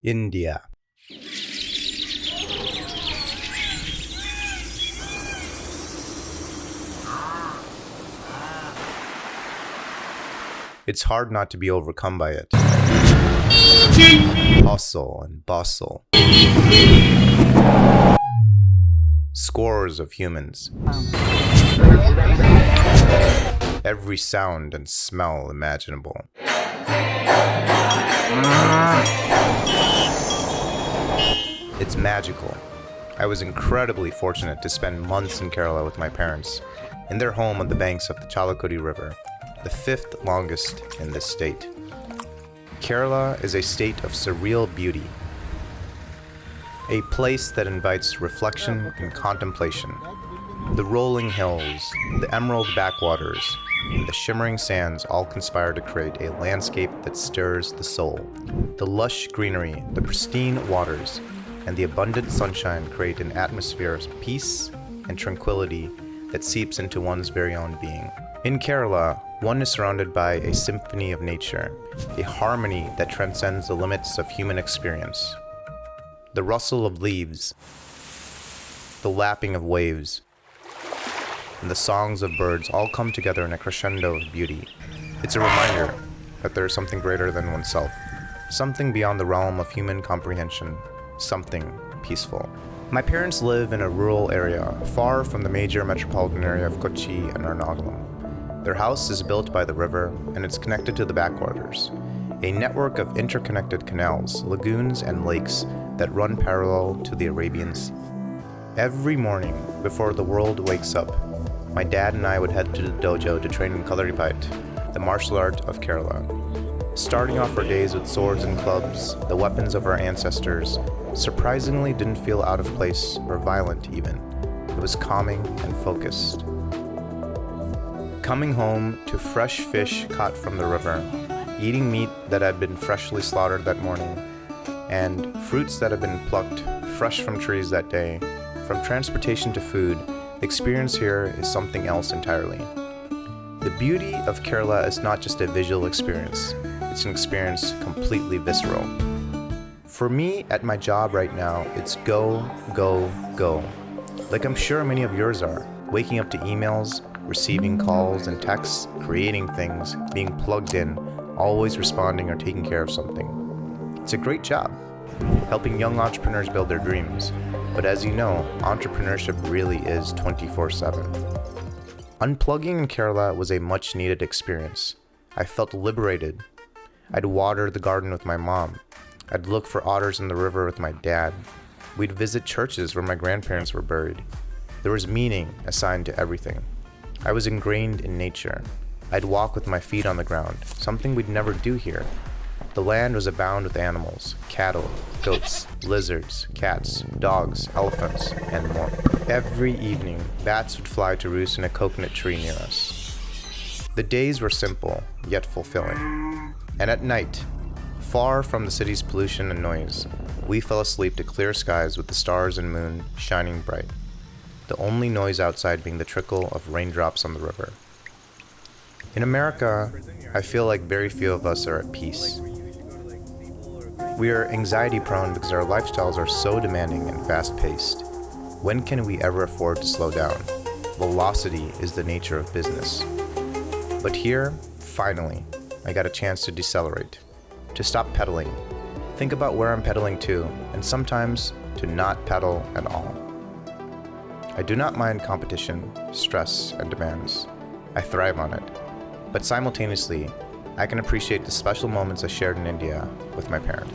India. It's hard not to be overcome by it. Hustle and bustle. Scores of humans. Every sound and smell imaginable. It's magical. I was incredibly fortunate to spend months in Kerala with my parents, in their home on the banks of the Chalakudi River, the fifth longest in this state. Kerala is a state of surreal beauty, a place that invites reflection and contemplation. The rolling hills, the emerald backwaters, and the shimmering sands all conspire to create a landscape that stirs the soul. The lush greenery, the pristine waters, and the abundant sunshine create an atmosphere of peace and tranquility that seeps into one's very own being. In Kerala, one is surrounded by a symphony of nature, a harmony that transcends the limits of human experience. The rustle of leaves, the lapping of waves, and the songs of birds all come together in a crescendo of beauty. It's a reminder that there is something greater than oneself, something beyond the realm of human comprehension, something peaceful. My parents live in a rural area, far from the major metropolitan area of Kochi and Ernakulam. Their house is built by the river, and it's connected to the backwaters, a network of interconnected canals, lagoons, and lakes that run parallel to the Arabian Sea. Every morning, before the world wakes up, my dad and I would head to the dojo to train in Kalaripayat, the martial art of Kerala. Starting off our days with swords and clubs, the weapons of our ancestors, surprisingly didn't feel out of place or violent even. It was calming and focused. Coming home to fresh fish caught from the river, eating meat that had been freshly slaughtered that morning, and fruits that had been plucked fresh from trees that day, from transportation to food, the experience here is something else entirely. The beauty of Kerala is not just a visual experience, it's an experience completely visceral. For me, at my job right now, it's go, go, go. Like I'm sure many of yours are, waking up to emails, receiving calls and texts, creating things, being plugged in, always responding or taking care of something. It's a great job, helping young entrepreneurs build their dreams. But as you know, entrepreneurship really is 24/7. Unplugging in Kerala was a much-needed experience. I felt liberated. I'd water the garden with my mom. I'd look for otters in the river with my dad. We'd visit churches where my grandparents were buried. There was meaning assigned to everything. I was ingrained in nature. I'd walk with my feet on the ground, something we'd never do here. The land was abound with animals, cattle, goats, lizards, cats, dogs, elephants, and more. Every evening, bats would fly to roost in a coconut tree near us. The days were simple, yet fulfilling. And at night, far from the city's pollution and noise, we fell asleep to clear skies with the stars and moon shining bright, the only noise outside being the trickle of raindrops on the river. In America, I feel like very few of us are at peace. We are anxiety-prone because our lifestyles are so demanding and fast-paced. When can we ever afford to slow down? Velocity is the nature of business. But here, finally, I got a chance to decelerate, to stop pedaling, think about where I'm pedaling to, and sometimes to not pedal at all. I do not mind competition, stress, and demands. I thrive on it. But simultaneously, I can appreciate the special moments I shared in India with my parents.